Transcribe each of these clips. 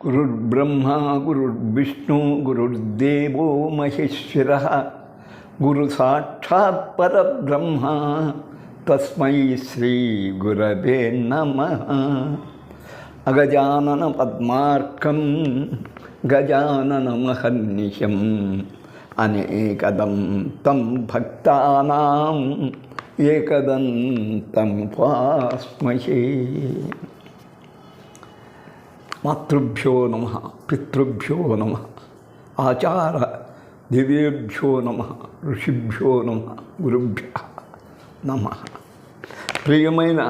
గురుర్బ్రహ్మ గురుర్విష్ణు గురుర్దేవో మహేశ్వరః గురు సాక్షాత్ పరబ్రహ్మ తస్మై శ్రీ గురవే నమః. అగజానన పద్మార్కం గజాననమహర్నిశం అనేకదం తం భక్తానాం ఏకదంతం ఉపాస్మహే. మాతృభ్యో నమః, పితృభ్యో నమః, ఆచార దివ్యేభ్యో నమః, ఋషిభ్యో నమః, గురుభ్యః నమః. ప్రియమైన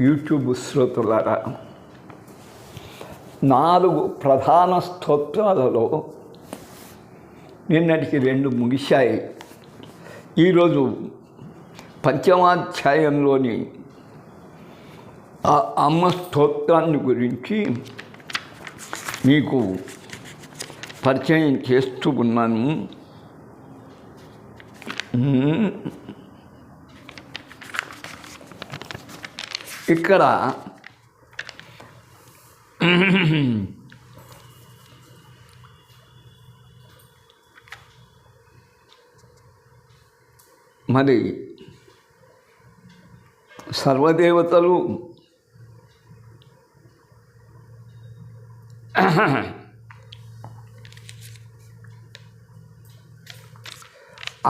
యూట్యూబ్ శ్రోతలారా, 4 ప్రధాన స్తోత్రాలలో నిన్నటికి 2 ముగిశాయి. ఈరోజు పంచమాధ్యాయంలోని ఆ అమ్మ స్తోత్రాన్ని గురించి మీకు పరిచయం చేస్తూ ఉన్నాను. ఇక్కడ మరి సర్వదేవతలు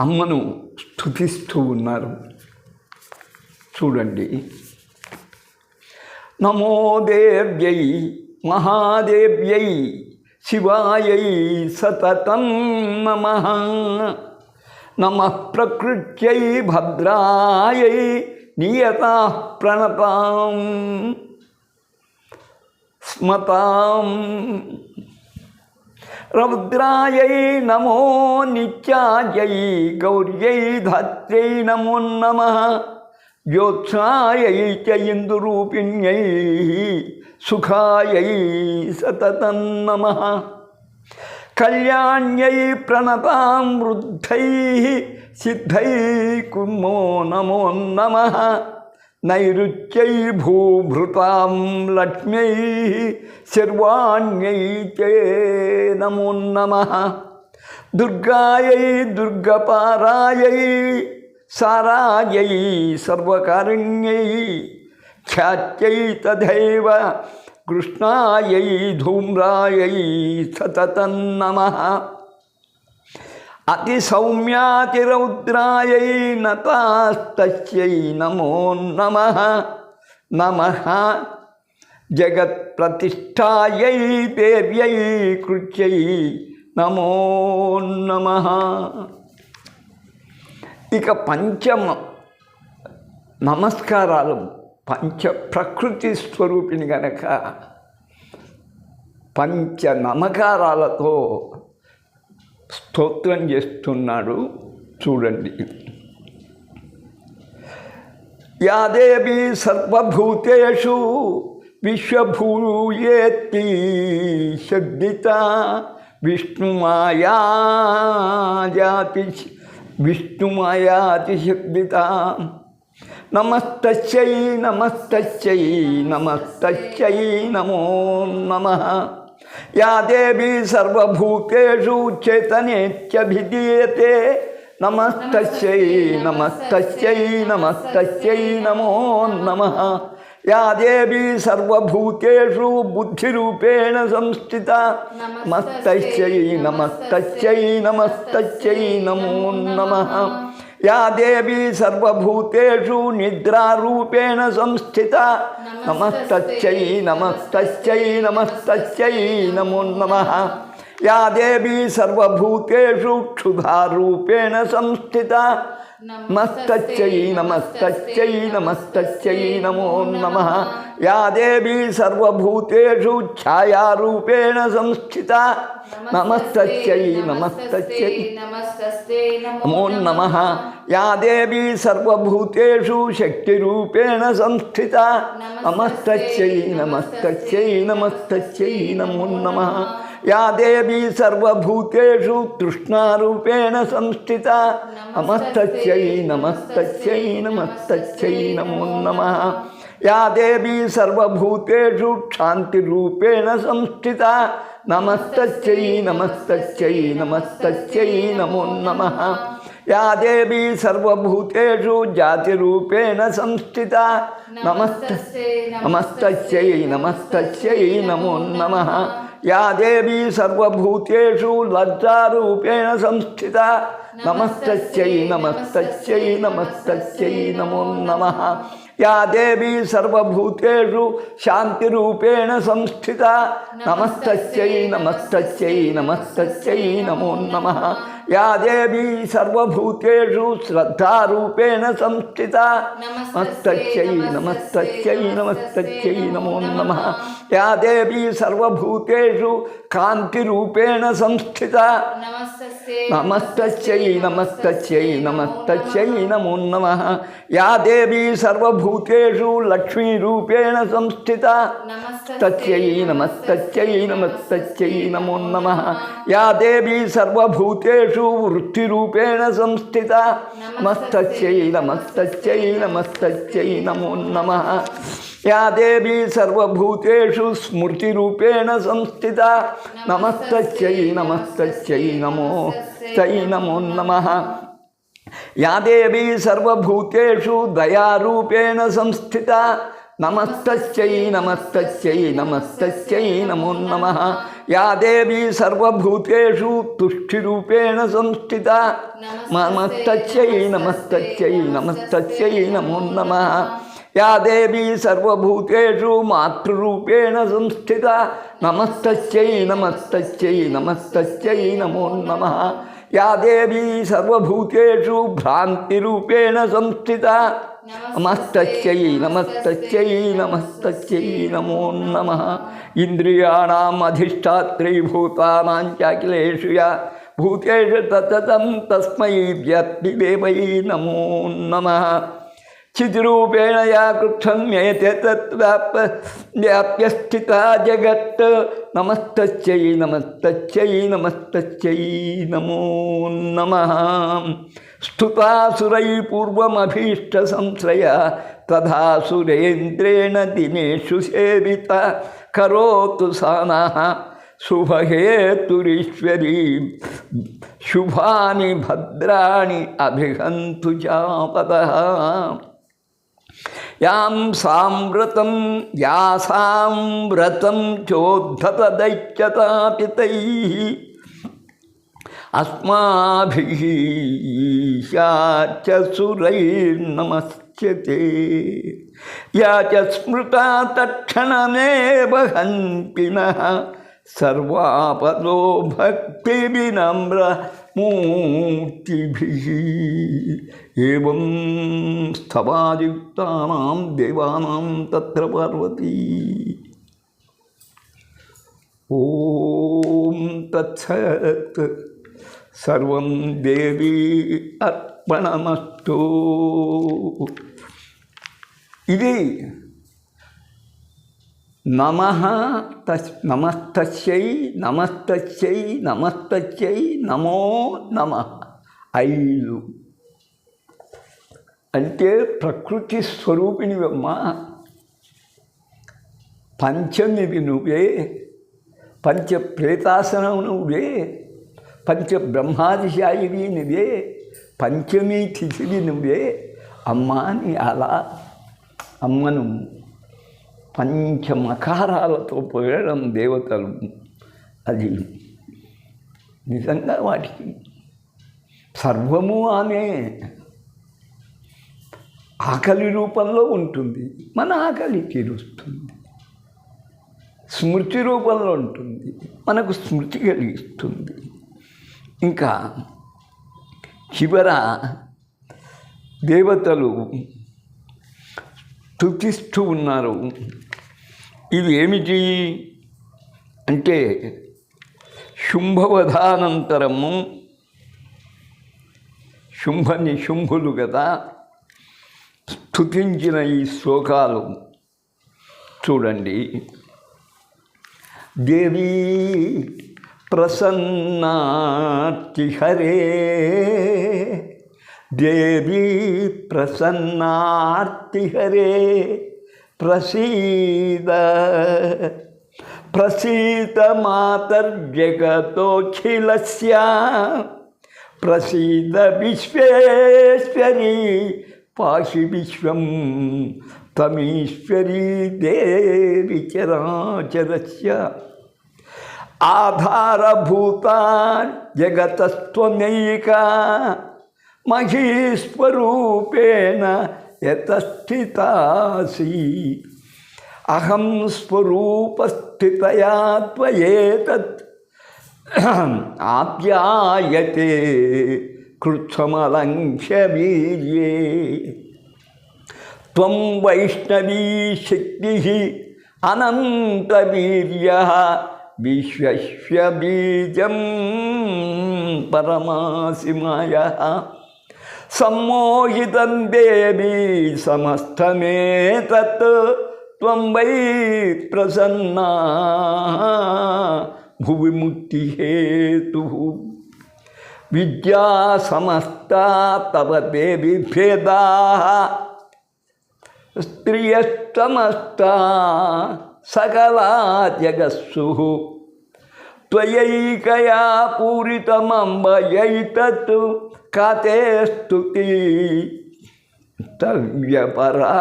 అమ్మను స్తుతిస్తూ ఉన్నారు. చూడండి. నమో దేవ్యై మహాదేవ్యై శివాయై సతతం నమః. నమః ప్రకృత్యై భద్రాయై నియతాః ప్రణతాం స్మతాం. రౌద్రాయై నమో నిత్యాయై గౌర్యై ధాత్ర్యై నమో నమః. జ్యోత్సాయై చ ఇందురూపిణ్యై సుఖాయై సతతం నమః. కళ్యాణ్యై ప్రణతాం వృద్ధై సిద్ధై కుర్మో నమో నమః. నైరుత్యై భూభృతాం లక్ష్మ్యై శర్వాణ్యై చే నమో నమః. దుర్గాయై దుర్గపారాయై సారాయై సర్వకారుణ్యై ఖ్యాత్యై తథైవ కృష్ణాయై ధూమ్రాయై సతతం నమః. అతి సౌమ్యాతిరౌద్రాయై నతాస్తస్యై నమో నమః. నమః జగత్ప్రతిష్ఠాయై దేవ్యై కృత్యై నమో నమః. ఇక పంచమ నమస్కారాలు పంచ ప్రకృతి స్వరూపిణి గనక పంచ నమకారాలతో స్తోత్రం చేస్తున్నాడు. చూడండి. యా దేవీ సర్వభూతేషు విశ్వభూయేతి శబ్దిత విష్ణుమాయాతి శబ్దిత. నమస్తస్యై నమస్తస్యై నమస్తస్యై నమో నమః. యా దేవీ సర్వభూతేషు చైతన్యేత్యభిధీయతే నమస్తస్యై నమస్తస్యై నమస్తస్యై నమో నమః. యా దేవీ సర్వభూతేషు బుద్ధిరూపేణ సంస్థిత నమస్తస్యై నమస్తస్యై నమస్తస్యై నమో నమః. యా దేవీ సర్వభూతేషు నిద్రారూపేణ సంస్థిత నమస్తస్యై నమస్తస్యై నమస్తస్యై నమో నమః. యా దేవీ సర్వభూతేషు క్షుధారూపేణ సంస్థిత నమస్తస్యై నమస్తస్యై నమస్తస్యై నమో నమః. యా దేవీ సర్వభూతేషు ఛాయారూపేణ సంస్థిత నమస్తస్యై నమస్తస్యై నమో నమః. యా దేవీ సర్వభూతేషు శక్తిరూపేణ సంస్థిత నమస్తస్యై నమస్తస్యై నమస్తస్యై నమో నమః. या देवी सर्वभूतेषु तृष्णारूपेण संस्थिता नमस्तस्यै नमस्तस्यै नमस्तस्यै नमो नमः। या देवी सर्वभूतेषु शान्तिरूपेण संस्थिता नमस्तस्यै नमस्तस्यै नमस्तस्यै नमो नमः। या देवी सर्वभूतेषु जातिरूपेण संस्थिता नमस्तस्यै नमस्तस्यै नमस्तस्यै नमो नमः। या देवी सर्वभूतेषु लज्जारूपेण संस्थिता नमस्तस्यै नमस्तस्यै नमस्तस्यै नमो नमः। या देवी सर्वभूतेषु शान्तिरूपेण संस्थिता नमस्तस्यै नमस्तस्यै नमस्तस्यै नमो नमः। या देवी सर्वभूतेषु श्रद्धारूपेण संस्थिता नमस्तस्यै नमस्तस्यै नमस्तस्यै नमो नमः। या देवी सर्वभूतेषु कान्तिरूपेण संस्थिता नमस्तस्यै नमस्तस्यै नमस्तस्यै नमो नमः। या देवी सर्वभूतेषु लक्ष्मीरूपेण संस्थिता नमस्तस्यै नमस्तस्यै नमस्तस्यै नमो नमः। या देवी सर्वभूतेषु वृत्तिरूपेण संस्थिता नमस्तस्यै नमस्तस्यै नमस्तस्यै नमो नमः। या देवी सर्वभूतेषु स्मृतिरूपेण संस्थिता नमस्तस्यै नमस्तस्यै नमो नमः। या देवी सर्वभूतेषु दयारूपेण संस्थिता नमस्तस्यै नमस्तस्यै नमस्तस्यै नमो नमः। या देवी सर्वभूतेषु तुष्टिरूपेण संस्थिता नमस्तस्यै नमस्तस्यै नमस्तस्यै नमो नमः। या देवी सर्वभूतेषु मातृरूपेण संस्थिता नमस्तस्यै नमस्तस्यै नमस्तस्यै नमो नमः। या देवी सर्वभूतेषु भ्रान्तिरूपेण संस्थिता नमस्तस्यै नमस्तस्यै नमस्तस्यै नमो नमः। इन्द्रियाणाम् अधिष्ठात्री भूतानां चाखिलेषु या भूतेषु तततं तस्मै व्यक्तिदेवै नमो नमः। चिद्रूपेण या कृच्छन्येते तद्व्याप्य स्थिता जगत् नमस्तस्यै नमस्तस्यै नमस्तस्यै नमो नमः। स्तुतासुरैः पूर्वमभीष्टसंश्रया तथा सुरेन्द्रेण दिनेषु सेविता करोतु सा नः शुभहेतुरीश्वरी शुभानि भद्राणि अभिहन्तु चापदः। यासां व्रतं चोद्धतदैत्यतापितैः अस्माभिः च सुरैर्नमस्यते। या च स्मृता तत्क्षणमेव हन्ति नः सर्वापदो भक्तिविनम्रमूर्तिभिः। एवं स्तवादियुक्तानां देवानां तत्र पार्वती। ॐ तत्सत् सर्वं देवी अर्पणमस्तु। ఇది నమస్తస్యై నమస్తస్యై నమస్తస్యై నమో నమః 5 అంటే ప్రకృతి స్వరూపిణివమ్మ. పంచమివి నువ్వే, పంచప్రేతాసనం నువ్వే, పంచబ్రహ్మాదిశాయివి నువ్వే, పంచమీ తిథివి నువ్వే. అమ్మా నీ అలా అమ్మను పంచమకారాలతో పొగడడం దేవతలు, అది నిజంగా వాటికి సర్వము ఆమె ఆకలి రూపంలో ఉంటుంది, మన ఆకలి తీరుస్తుంది. స్మృతి రూపంలో ఉంటుంది, మనకు స్మృతి కలిగిస్తుంది. ఇంకా చివర దేవతలు స్తుతిస్తూ ఉన్నారు. ఇది ఏమిటి అంటే శుంభవధానంతరము శుంభ నిశుంభులు కదా స్తుతించిన ఈ శ్లోకాలు చూడండి. దేవీ ప్రసన్నార్తిహరే, దేవీ ప్రసన్నార్తిహరే, ప్రసీద ప్రసీద మాతర్జగతోఖిలస్య ప్రసీద విశ్వేశ్వరీ పాహి విశ్వం త్వమీశ్వరీ దేవి చరాచరస్య ఆధారభూతా జగతస్త్వమేకా మహీస్వరూపేణ యతస్థితాసి అహం స్వరూపస్థితయా త్వయేతత్ ఆప్యాయతే కృత్స్వమలంక్ష్య వీర్యే త్వం వైష్ణవీ శక్తిః అనంతవీర్యః విశ్వస్య బీజం పరమాసి మాయః సమ్మోహితం దేవీ సమస్తమేతత్ త్వం వై ప్రసన్నా భువి ముక్తిహేతుః విద్యా సమస్తా తవ దేవి భేదాః స్త్రియస్తమస్తా సకలా జగస్సుః త్వయైకయా పూరితమంబయైతత్ కాతే స్తుతి తవ్యపరా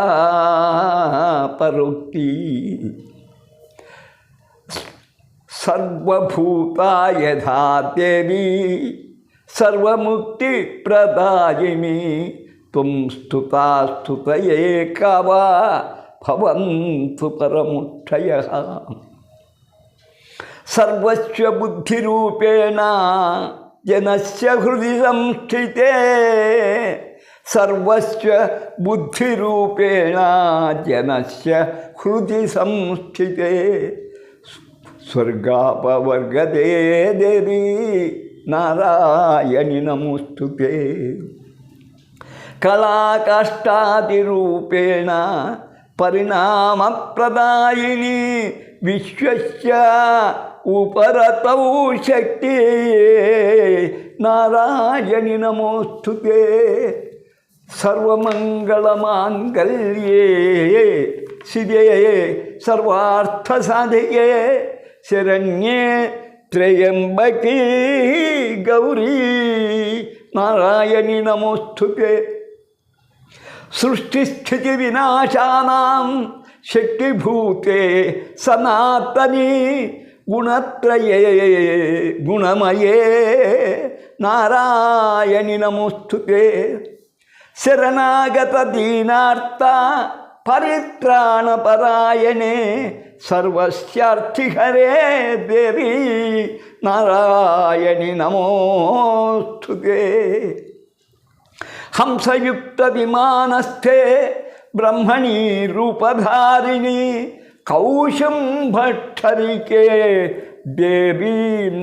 పరోక్తి సర్వభూతా యథా దేవీ సర్వముక్తి ప్రదాయిని త్వం స్తుతా స్తుతయే కవా భవంతు పరముక్షయః సర్వస్య బుద్ధిరూపేణ జనస్య హృది సంస్థితే సర్వస్య బుద్ధిరూపేణ జనస్య హృది సంస్థితే స్వర్గాపవర్గదే దేవి నారాయణి నమోస్తుతే కళాకాష్టాదిరూపేణ పరిణామప్రదాయిని విశ్వస్య ఉపరతౌ శక్తి నారాయణి నమోస్తుతే సర్వమంగళమాంగళ్యే శివే సర్వార్థసాధికే శరణ్యే త్రయంబకీ గౌరీ నారాయణి నమోస్తుతే సృష్టిస్థితి వినాశానాం శక్తిభూతే సనాతని గుణత్రయే గుణమయే నారాయణి నమోస్తుతే శరణాగత దీనార్త పరిత్రాణపరాయణే సర్వస్యార్థిహరే దేవి నారాయణి నమోస్తుతే హంసయుక్త విమానస్థే బ్రహ్మణి రూపధారిణి కౌశంభట్టరికే దేవి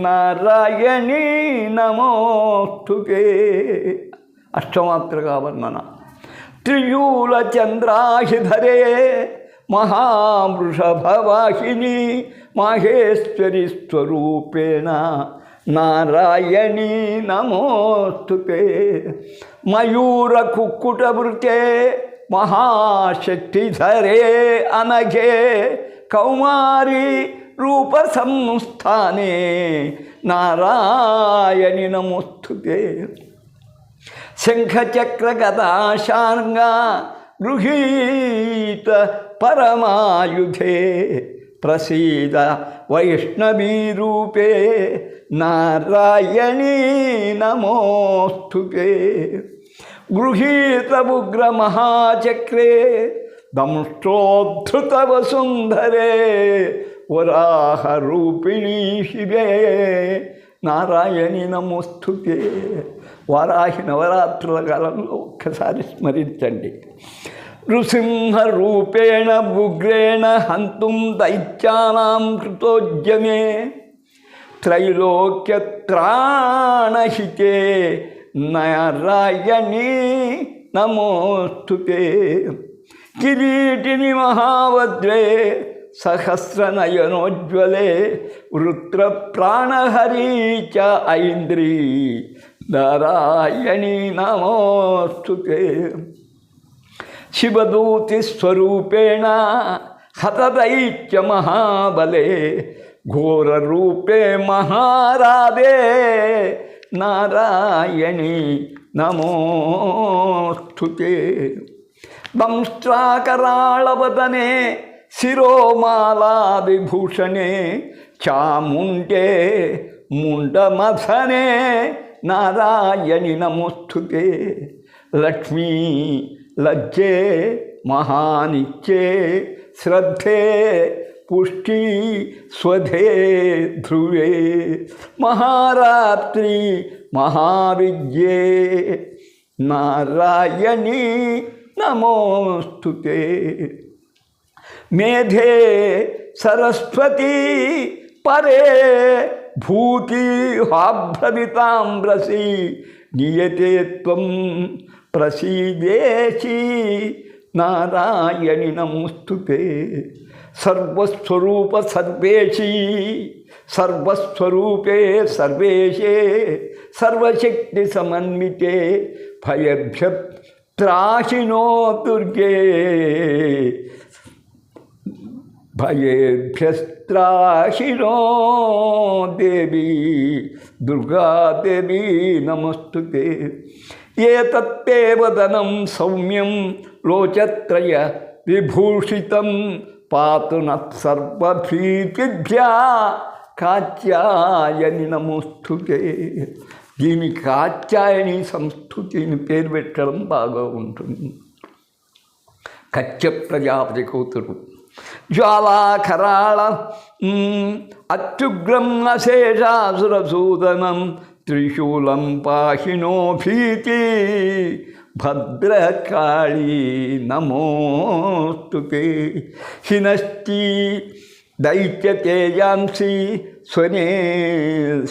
నారాయణి నమోస్తుతే అష్టమాత్రగా వర్ణన త్రియూల చంద్రాహిధరే మహావృషభవాహిని మాహేశ్వరి స్వరూపేణ నారాయణి నమోస్తుతే మయూర కుక్కుటవృతే మహాశక్తిధరే అనఘే కౌమారి రూప సంస్థానే నారాయణి నమోస్తుతే శంఖచక్రగదాశార్ంగా గృహీత పరమాయుధే ప్రసీద వైష్ణవీరూపే నారాయణీ నమోస్తుతే గృహీత ఉగ్రమహాచక్రే దంష్టోద్ధృత వసుంధరే వరాహరూపిణీ శివే నారాయణి నమోస్తుతే. వారాహి నవరాత్రుల కాలంలో ఒక్కసారి స్మరించండి. నృసింహరూపేణ ఉగ్రేణ హంతుం దైత్యానాం కృతోద్యమే త్రైలోక్యత్రాణహితే నారాయణీ నమోస్తుతే. కిరీటిని మహావజ్రే సహస్రనయనోజ్వలే వృత్రప్రాణహరీ చ ఐంద్రీ నారాయణీ నమోస్తుతే. శివదూతి స్వరూపేణ హతదైత్య మహాబలే ఘోరరూపే మహారాధే నారాయణి నమోస్తుతే. దంష్ట్రాకరాళవదనే శిరోమాలా విభూషణే చాముండే ముండమథనే నారాయణి నమోస్తుతే. లక్ష్మీ లజ్జే మహానిత్యే శ్రద్ధే పుష్టి స్వధే ధ్రువే మహారాత్రి మహావిద్యే నారాయణీ నమోస్తుతే. మేధే సరస్వతీ పరే భూతి హాభ్రవితాంబ్రసి నియతే త్వం ప్రసీదేశి నారాయణి నమోస్తుతే. సర్వస్వరూప సర్వేశి సర్వస్వరూపే సర్వేశే సర్వశక్తి సమన్వితే భయభ్య త్రాహినో దుర్గే భయేభ్యస్త్రాహినో దేవి దుర్గాదేవి నమస్తుతే. ఏతత్తే వదనం సౌమ్యం లోచత్రయ విభూషితం పాతు నర్వభీతిభ్యా కాత్యాయని నమోస్తుతే. దీని కాత్యాయని సంస్కృతిని పేరు పెట్టడం బాగా ఉంటుంది. కచ్చ ప్రజాపతి కూతురు జ్వాలాకరాళ అత్యుగ్రం అశేషాసురసూదనం త్రిశూలం పాహినో భీతి భద్రకాళీ నమోస్తుతే. హినస్తి దైత్యతేజాంసి స్వనే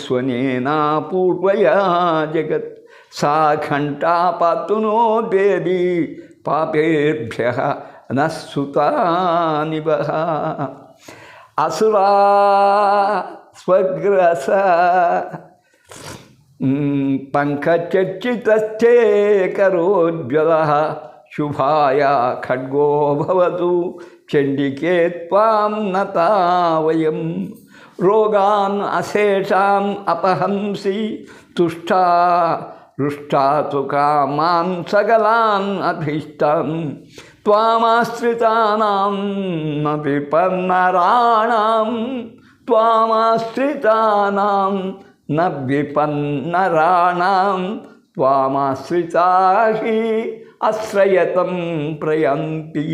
స్వనేనా పూర్వయా జగత్ సా ఘంటా పాతునో దేవి పాపేభ్యః నస్సుతాని వః. అసురా స్వగ్రస పంకచర్చితస్థే కరోజ్వలః శుభాయ ఖడ్గో భవతు చండికే త్వాం నతా వయం. రోగాన్ అశేషాన్ అపహంసి తుష్టా రుష్టా తు కామాన్ సకలాన్ అభీష్టాన్ త్వామాశ్రితానాం న విపన్నరాణాం త్వామాశ్రితానాం న విపన్నరాణాం త్వామాశ్రితా హి ఆశ్రయతం ప్రయంతి.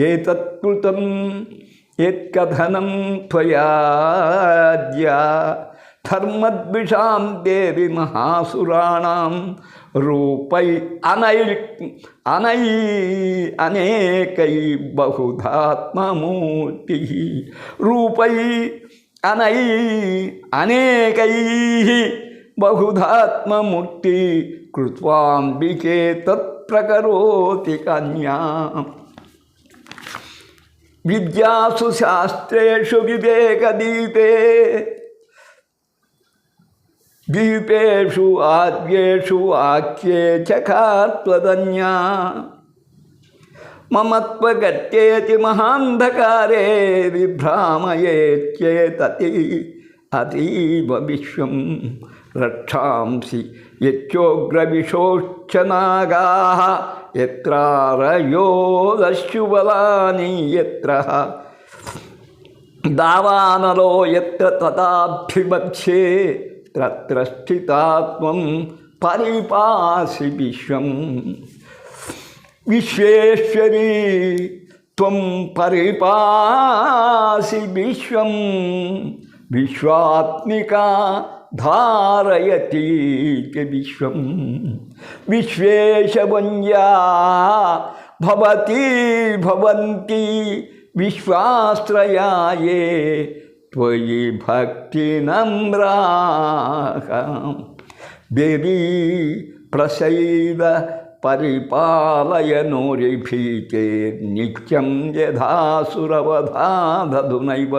ఏతత్కృతం యత్కథనం త్వయాద్య ధర్మద్విషాం దేవి మహాసురాణాం రూపై అనేకై బహుధాత్మమూర్తి. రూపై అనేకై బహుధాత్మమూర్తి కృత్వాంబికే తత్ప్రకరోతి కన్యా. విద్యాసు శాస్త్రేషు వివేకదీపే దీపేషు ఆద్యేషు ఆఖ్యే చకాత్వదన్యా. మమత్వగత్యేతి మహాంధకారే విభ్రామయేత్యేతతి అతీవ విశ్వం. రక్షాంసి యచ్చోగ్రవిశోచ్చనాగాః యత్రారయోదస్యుబలాని యత్ర దావానలో యత్ర తదాభిమధ్యే తత్ర స్థితా త్వం పరిపాసి విశ్వం. విశ్వేశ్వరీ త్వం పరిపాసి విశ్వం. విశ్వాత్మికా ధారయతి విశ్వం. విశ్వేశవన్యా భవతి భవంతి విశ్వాశ్రయాయే త్వయి భక్తి నమ్రాః. దేవీ ప్రసైద పరిపాలయనోరిభీతే నిత్యం యథాసురవధాధునైవ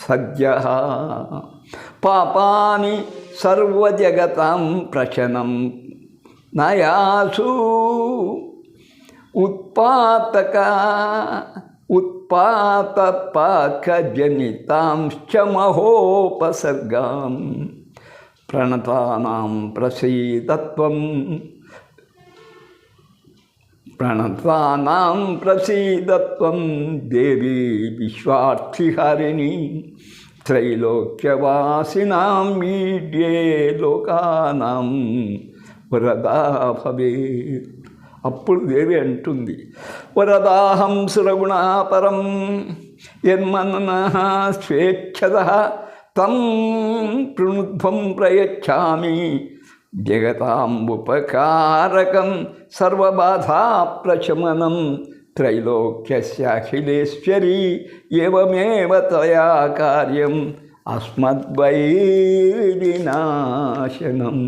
సద్యః. పాపాని సర్వజగతాం ప్రశనం నయాసు उत्पातपाकजनितांश्च महोपसर्गां प्रणतानां प्रसीदत्वं देवी विश्वार्थिहारिणी त्रैलोक्यवासिनां मीड्ये लोकानां వరదా భవేత్. అప్పుడు దేవి అంటుంది, వరదాహం సురగుణాపరం యన్మనః స్వేచ్ఛదః తం ప్రణుధ్వం ప్రయచ్ఛామి జగతాంబుపకారకం సర్వబాధాప్రశమనం త్రైలోక్యస్యాఖిలేశ్వరీ ఏవమేవ తయా కార్యం అస్మద్వైరినాశనం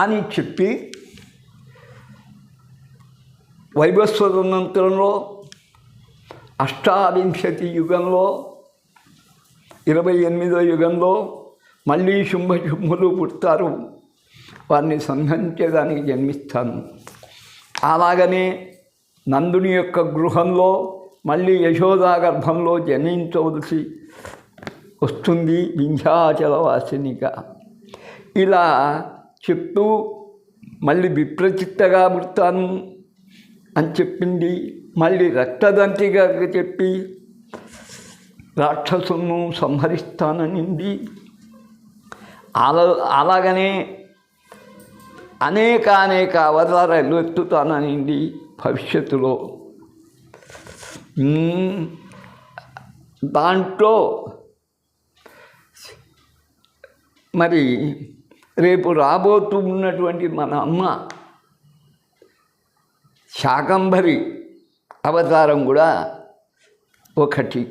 అని చెప్పి వైవస్వతంత్రంలో అష్టావింశతి యుగంలో 28వ యుగంలో మళ్ళీ శుంభశుంభులు పుడతారు, వారిని సంహరించేదానికి జన్మిస్తాను. అలాగనే నందుని యొక్క గృహంలో మళ్ళీ యశోదా గర్భంలో జన్మించవలసి వస్తుంది వింధ్యాచలవాసినిగా. ఇలా చెప్తూ మళ్ళీ విప్రచిత్తగా పుడతాను అని చెప్పింది. మళ్ళీ రక్తదంతిగా చెప్పి రాక్షసులను సంహరిస్తాననింది. అలాగనే అనేక అవతారాలు ఎత్తుతాననింది భవిష్యత్తులో. దాంట్లో మరి రేపు రాబోతూ ఉన్నటువంటి మన అమ్మ శాకంభరి అవతారం కూడా ఒకటి.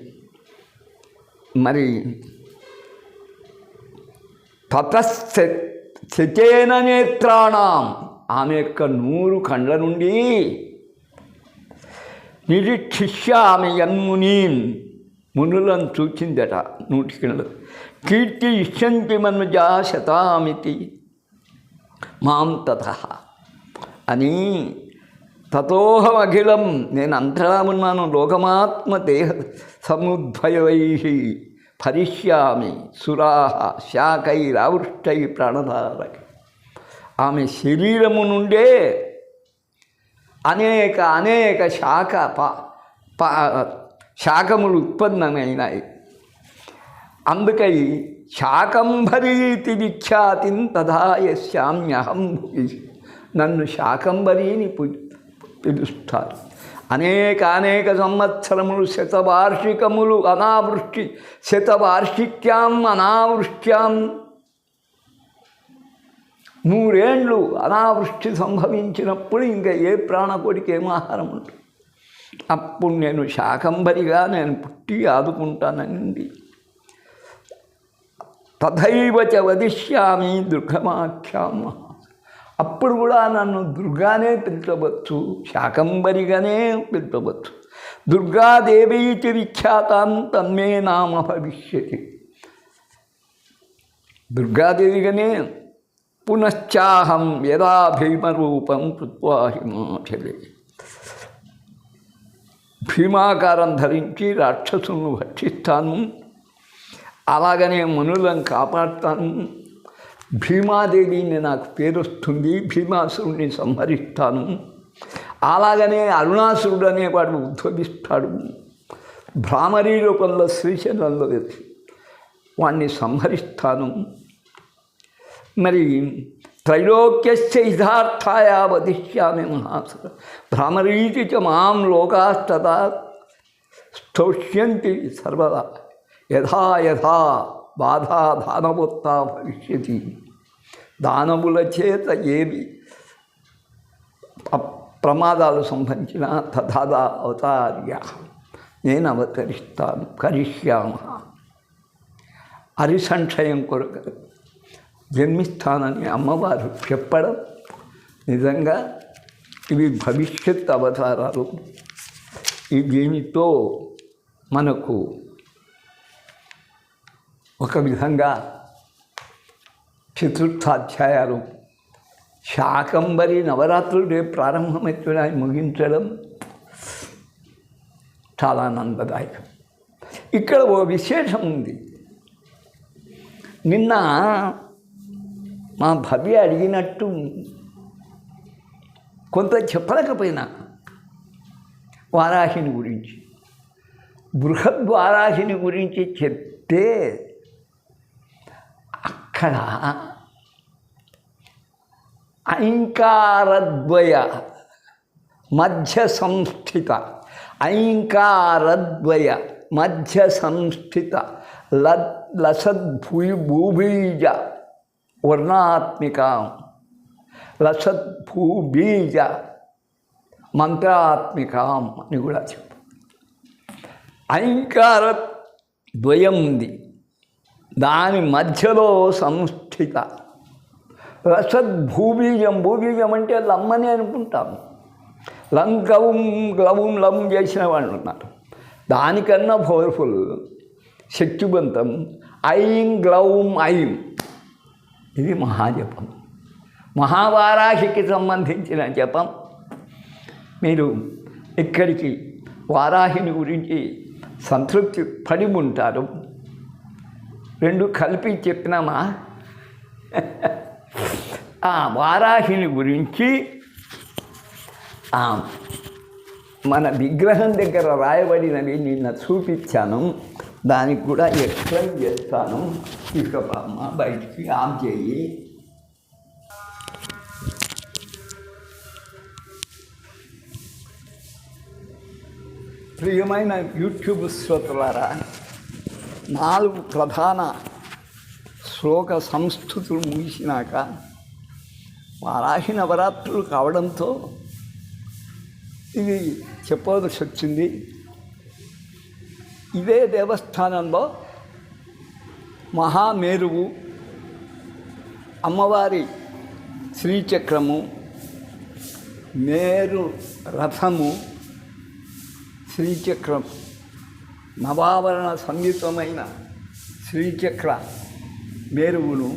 మరి తతశ్చచేన నేత్రాణం, ఆమె యొక్క 100 కండ్ల నుండి నిరీక్షిష్యామి యన్మునీన్, మునులను చూచిందట 100 కండ్లు. కీర్తి ఇష్యంతి మన్మజా శతామితి మాం తతః అని. తతోహమఖిలం, నేను అంతటా ఉన్నాను, లోకమాత్మ దేహ సముద్భయవై భరిష్యామి సురాహ శాకైరావృష్టై ప్రాణధారక. ఆమె శరీరము నుండే అనేక శాఖములు ఉత్పన్నమైనాయి. అందుకై శాకంభరీతి విఖ్యాతిం తథా యస్యామ్యహం భువి, నన్ను శాకంభరీని పిలుస్తారు. అనేక సంవత్సరములు, శతవార్షికములు అనావృష్టి, శతవార్షిక్యాం అనావృష్ట్యాం 100 ఏండ్లు అనావృష్టి సంభవించినప్పుడు ఇంకా ఏ ప్రాణకోడికి ఏం ఆహారం ఉంటుంది. అప్పుడు నేను శాకంభరిగా నేను పుట్టి ఆదుకుంటానండి. తథైవ చ వదిష్యామి దుర్గమాఖ్యామ, అప్పుడు కూడా నన్ను దుర్గానే పిలుచవచ్చు, శాకంభరిగానే పిలుచవచ్చు. దుర్గాదేవీతి విఖ్యాతం తన్మే నామ భవిష్యతి. దుర్గాదేవిగానే పునశ్చాహం యదా భీమరూపం కృత్వా హిమాచలే, భీమాకారం ధరించి రాక్షసులను భక్షిస్తాను, అలాగనే మనులను కాపాడుతాను. భీమాదేవిని నాకు పేరు వస్తుంది, భీమాసురుడిని సంహరిస్తాను. అలాగనే అరుణాసురుడు అనేవాడు ఉద్భవిస్తాడు భ్రామరీ రూపంలో, శ్రీశైలంలో వేసి వాణ్ణి సంహరిస్తాను. మరి త్రైలోక్యస్య హితార్థాయ వదిష్యామి మహాసుర భ్రామరీతి చ మాం లోకాస్తదా స్తోష్యంతి సర్వదా యథా యథా బాధా దానవోత్తా భవిష్యతి. దానవుల చేత ఏవి ప్రమాదాలు సంభవించిన తథా అవతార్య, నేను అవతరిస్తాను. కరిష్యామ, హరిసంక్షయం కొరకు జన్మిస్తానని అమ్మవారు చెప్పడం నిజంగా ఇవి భవిష్యత్ అవతారాలు. దీనితో మనకు ఒక విధంగా చతుర్థాధ్యాయాలు శాకంబరి నవరాత్రులు రేపు ప్రారంభమవుతున్నాయి, ముగించడం చాలా ఆనందదాయకం. ఇక్కడ ఓ విశేషం ఉంది. నిన్న మా భవ్య అడిగినట్టు కొంత చెప్పలేకపోయినా వారాహిని గురించి, బృహద్వారాహిని గురించి చెప్తే అక్కడ ఐంకారద్వయ మధ్య సంస్థిత, ఐంకారద్వయ మధ్య సంస్థిత లసద్భూబీజ వర్ణాత్మికాం, లసద్భూబీజ మంత్రాత్మికాం అని కూడా చెప్పు. ఐంకార ద్వయం ఉంది, దాని మధ్యలో సంస్థిత రసద్భూబీజం. భూబీజం అంటే లమ్మని అనుకుంటాము. లంకవం గ్లవం లం చేసిన వాళ్ళు ఉన్నారు. దానికన్నా పవర్ఫుల్, శక్తివంతం ఐం గ్లౌం ఐం. ఇది మహాజపం, మహావారాహికి సంబంధించిన జపం. మీరు ఇక్కడికి వారాహిని గురించి సంతృప్తి పడి ఉంటారు. రెండు కలిపి చెప్పినామా? ఆ వారాహిని గురించి మన విగ్రహం దగ్గర రాయబడినవి నిన్న చూపించాను. దానికి కూడా ఎక్స్ప్లెయిన్ చేస్తాను. తీసుకుపోమ్మ బయటికి, ఆఫ్ చేయి. ప్రియమైన యూట్యూబ్ శ్రోతలారా, 4 ప్రధాన శ్లోక సంస్కృతులు ముగిసినాక వారాహి నవరాత్రులు కావడంతో ఇది చెప్పవలసి వచ్చింది. ఇదే దేవస్థానంలో మహామేరువు, అమ్మవారి శ్రీచక్రము, మేరు రథము, శ్రీచక్రం, నవావరణ సంయుతమైన శ్రీచక్ర మేరువును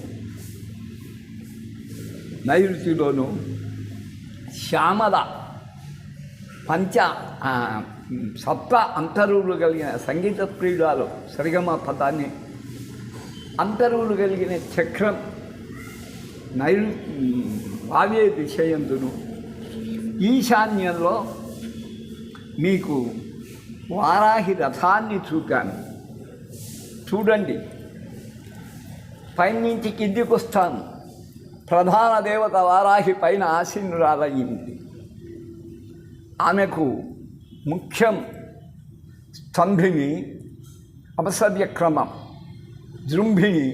నైరుతిలోను, శ్యామల సప్త అంతరువులు కలిగిన సంగీత ప్రియుడాలు సరిగమ పదాన్ని అంతరువులు కలిగిన చక్రం వావ్య దిశయందును, ఈశాన్యంలో మీకు వారాహి రథాన్ని చూపాను. చూడండి, పైనుంచి కిందికి వస్తాను. ప్రధాన దేవత వారాహి పైన ఆసీనురాలయ్యింది. ఆమెకు ముఖ్యం స్తంభిని, అపసవ్యక్రమం, జృంభిణి,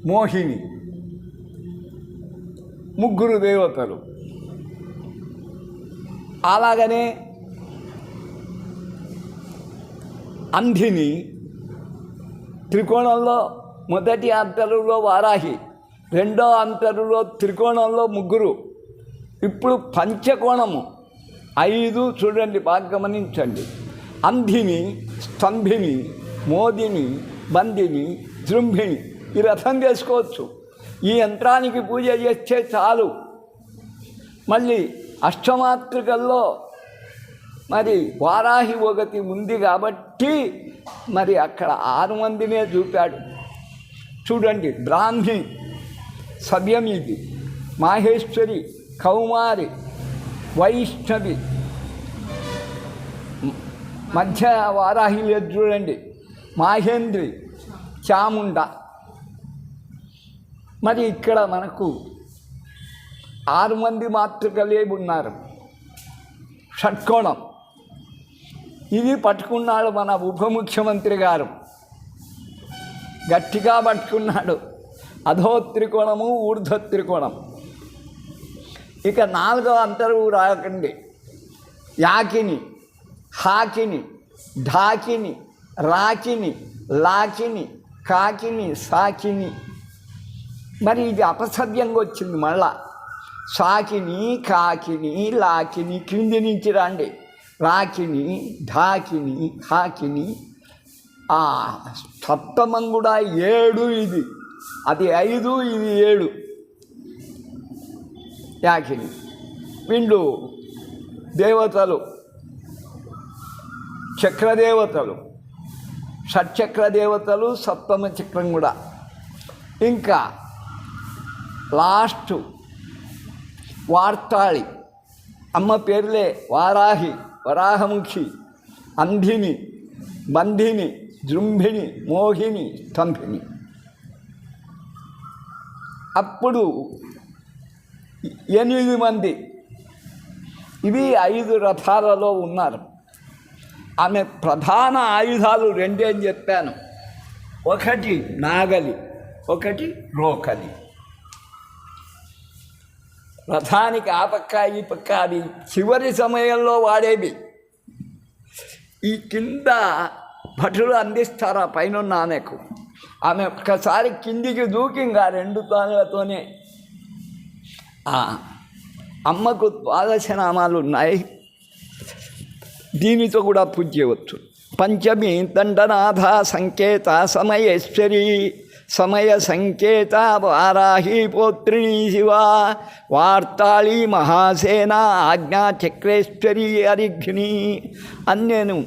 మోహిని, 3 దేవతలు. అలాగనే అంధిని త్రికోణంలో మొదటి అంతరులో వారాహి, రెండో అంతరులో త్రికోణంలో 3. ఇప్పుడు పంచకోణము 5. చూడండి, బాగా గమనించండి. అంధిని, స్తంభిని, మోదిని, బందిని, జృంభిణి. ఈ రథం చేసుకోవచ్చు. ఈ యంత్రానికి పూజ చేస్తే చాలు. మళ్ళీ అష్టమాతృకల్లో మరి వారాహి ఒకటి ఉంది కాబట్టి మరి అక్కడ 6 మందినే చూపాడు. చూడండి, బ్రాహ్మి, సవ్యమిది, మాహేశ్వరి, కౌమారి, వైష్ణవి, మధ్య వారాహి లేదు చూడండి, మాహేంద్రి, చాముండ. మరి ఇక్కడ మనకు 6 మంది మాతృకలే ఉన్నారు. షట్కోణం ఇది పట్టుకున్నాడు మన ఉప ముఖ్యమంత్రి గారు, గట్టిగా పట్టుకున్నాడు. అధో త్రికోణము, ఊర్ధ్వ త్రికోణం. ఇక 4వ అంతరువు రాకండి. యాకిని, హాకిని, ఢాకిని, రాకిని, లాకిని, కాకిని, సాకిని. మరి ఇది అపసవ్యంగా వచ్చింది. మళ్ళా సాకిని, కాకిని, లాకిని, కింది నుంచి రండి. రాకిని, ఢాకిని, హాకిని. సప్తమం కూడా 7. ఇది అది 5, ఇది 7. యాకిని. వీళ్ళు దేవతలు, చక్రదేవతలు, షట్చక్ర దేవతలు, సప్తమ చక్రం కూడా. ఇంకా లాస్ట్ వార్తాళి, అమ్మ పేర్లే వారాహి, వరాహముఖి, అంధిని, బంధిని, జృంభిణి, మోహిని, స్తంభిని. అప్పుడు 8 మంది, ఇవి 5 రథాలలో ఉన్నారు. ఆమె ప్రధాన ఆయుధాలు 2 అని చెప్పాను. ఒకటి నాగలి, ఒకటి రోకలి. రథానికి ఆ పక్క ఈ పక్క, అది చివరి సమయంలో వాడేవి. ఈ కింద భటులు అందిస్తారు ఆ పైన ఆమెకు. ఆమె ఒక్కసారి కిందికి దూకి ఇంకా 2 తానులతోనే. అమ్మకు 12 నామాలు ఉన్నాయి, దీనితో కూడా పూజ చేయవచ్చు. పంచమి దండనాథ సంకేత సమయేశ్వరి, సమయ సంకేత వారాహి పౌత్రిణీ శివ, వార్తాళి మహాసేన ఆజ్ఞాచక్రేశ్వరి అరిఘ్ని అని నేను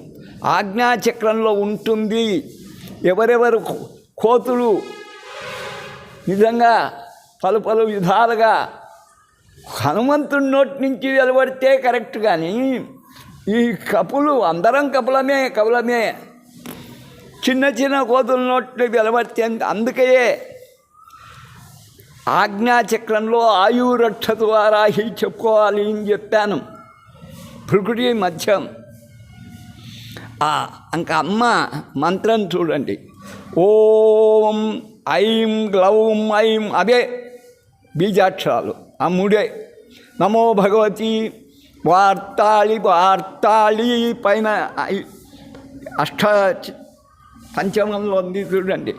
ఆజ్ఞాచక్రంలో ఉంటుంది. ఎవరెవరు కోతులు నిజంగా పలు విధాలుగా హనుమంతుడి నోటి నుంచి వెలువడితే కరెక్ట్, కానీ ఈ కపులు అందరం కపులమే చిన్న కోతుల నోట్లు వెలువడితే, అందుకే ఆజ్ఞాచక్రంలో ఆయురక్ష ద్వారా చెప్పుకోవాలి అని చెప్పాను. ప్రకృతి మధ్యం. ఇంకా అమ్మ మంత్రం చూడండి. ఓం ఐం గ్లౌం ఐం, అదే బీజాక్షరాలు, ఆ 3. నమో భగవతి వార్తాళి పైన పంచమంలో ఉంది చూడండి.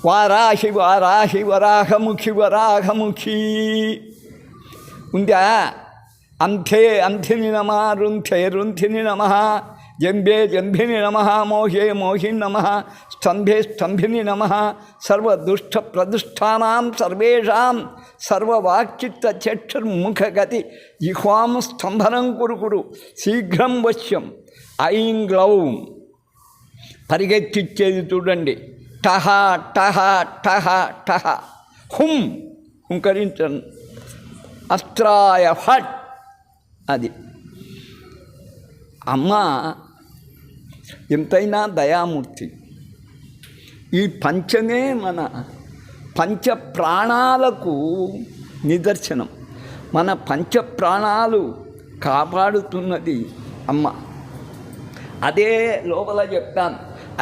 వారాహి వరాహముఖి ఉందా. అంథిని నమ, రుంథిని నమ, జంభిని నమ, మోహిని నమ, స్తంభిని నమ, సర్వదుష్ట ప్రదుష్టానాం సర్వేషాం సర్వవాక్చిత్తచక్షుర్ముఖగతి జిహ్వాం స్తంభనం కురు శీఘ్రం వశ్యం. ఐం గ్లౌం పరిగెత్తిచ్చేది చూడండి. టహ టహ టహ టహ. హుంకరించను. అస్త్రాయ ఫట్. అది అమ్మ ఎంతైనా దయామూర్తి. ఈ పంచమే మన పంచ ప్రాణాలకు నిదర్శనం. మన పంచ ప్రాణాలు కాపాడుతున్నది అమ్మ. అదే లోపల చెప్తాను.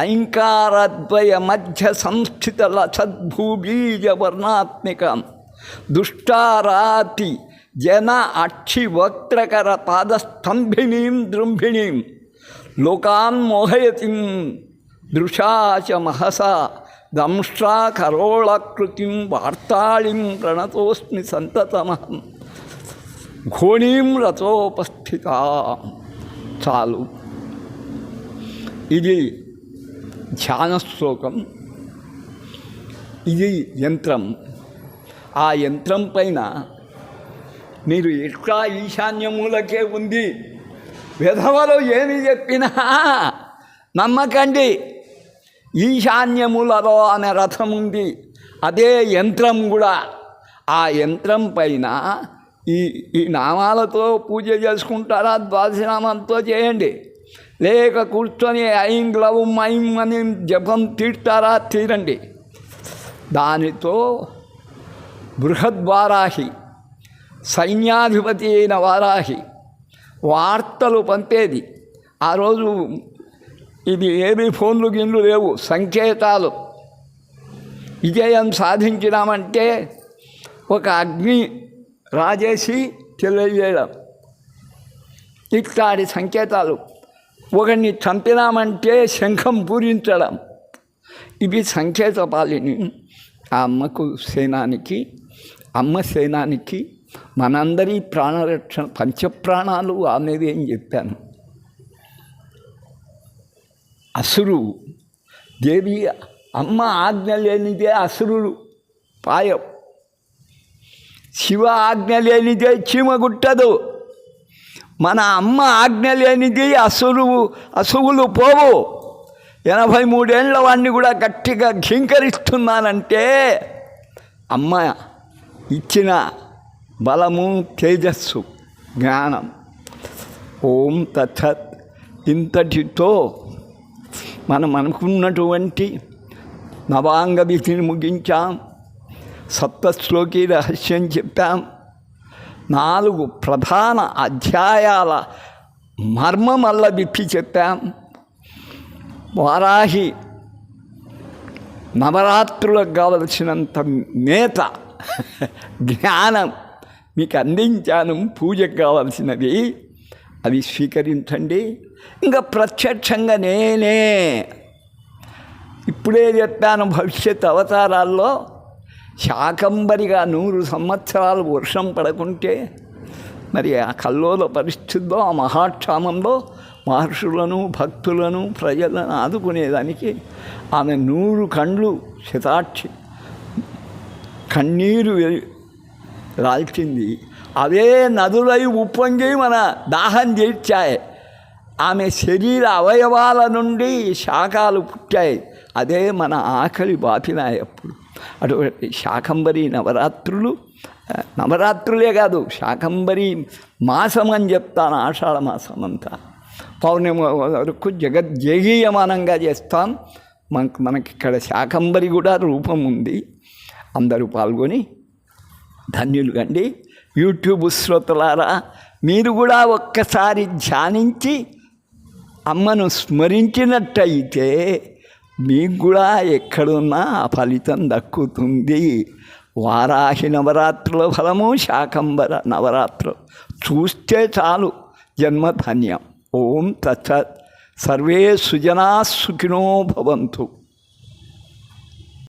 ఐంకారద్వయ మధ్య సంస్థిత లసద్భూబీజ వర్ణాత్మికం దుష్టారాతి జన అక్షి వక్త్రకర పాదస్తంభినీం దృంభిణీం లోకాన్ మోహయతిం దృశాచ మహసా దంష్ట్రా కరోళకృతిం వార్తాళిం ప్రణతోస్మి సంతతమహం ఘోణీం రథోపస్థిత. చాలు. ఇది ధ్యాన శ్లోకం, ఇది యంత్రం. ఆ యంత్రం పైన మీరు ఎట్లా ఈశాన్యమూలకే ఉంది, విధవలు ఏమి చెప్పినా నమ్మకండి. ఈశాన్యమూలలో అనే రథం ఉంది, అదే యంత్రం కూడా. ఆ యంత్రం పైన ఈ నామాలతో పూజ చేసుకుంటారా, ద్వాదశనామంతో చేయండి. లేక కూర్చొని ఐం గ్లౌం ఐం అని జపం తీర్తారా, తీరండి. దానితో బృహద్వారాహి, సైన్యాధిపతి అయిన వారాహి వార్తలు పంపేది. ఆ రోజు ఇది ఏమి ఫోన్లు గిన్లు లేవు, సంకేతాలు. విజయం సాధించినామంటే ఒక అగ్ని రాజేసి తెలియజేయడం, ఇట్లాంటి సంకేతాలు. ఒకరిని చంపినామంటే శంఖం పూరించడం, ఇవి సంకేతపాలిని. ఆ అమ్మకు సేనానికి, అమ్మ సేనానికి మనందరి ప్రాణరక్షణ పంచప్రాణాలు అనేది ఏం చెప్పాను. అసురు దేవి అమ్మ ఆజ్ఞ లేనిదే అసురులు పాయం. శివ ఆజ్ఞ లేనిదే చీమ గుట్టదు. మన అమ్మ ఆజ్ఞ లేనిది అసువులు పోవు. 83 ఏళ్ల వాడిని కూడా గట్టిగా ఘీంకరిస్తున్నానంటే అమ్మ ఇచ్చిన బలము, తేజస్సు, జ్ఞానం. ఓం తత్సత్. ఇంతటితో మనం అనుకున్నటువంటి నవాంగ విధిని ముగించాం. సప్తశ్లోకి రహస్యం చెప్పాం. 4 ప్రధాన అధ్యాయాల మర్మమల్ల విప్పి చెప్పాం. వారాహి నవరాత్రులకు కావలసినంత మేత జ్ఞానం మీకు అందించాను. పూజకు కావలసినవి అవి స్వీకరించండి. ఇంకా ప్రత్యక్షంగా నేనే ఇప్పుడే చెప్పాను. భవిష్యత్ అవతారాల్లో శాకంబరిగా 100 సంవత్సరాలు వర్షం పడకుంటే మరి ఆ కల్లోల పరిస్థితుల్లో, ఆ మహాక్షామంలో మహర్షులను, భక్తులను, ప్రజలను ఆదుకునేదానికి ఆమె 100 కండ్లు శతాక్షి కన్నీరు రాల్చింది. అవే నదులై ఉప్పొంగి మన దాహం తీర్చాయి. ఆమె శరీర అవయవాల నుండి శాఖలు పుట్టాయి. అదే మన ఆకలి బాపినాయి. అప్పుడు అటువంటి శాకంబరి నవరాత్రులే కాదు, శాకంబరి మాసం అని చెప్తాను. ఆషాఢ మాసం అంతా పౌర్ణమి వరకు జగజ్జగీయమానంగా చేస్తాం. మనకి ఇక్కడ శాకంబరి కూడా రూపం ఉంది. అందరూ పాల్గొని ధన్యులు కండి. యూట్యూబ్ శ్రోతలారా, మీరు కూడా ఒక్కసారి ధ్యానించి అమ్మను స్మరించినట్టయితే మీకు కూడా ఎక్కడున్నా ఆ ఫలితం దక్కుతుంది. వారాహి నవరాత్రుల ఫలము, శాకంబర నవరాత్రులు చూస్తే చాలు, జన్మధన్యం. ఓం తత్సత్. సర్వే సుజనా సుఖినో భవంతు.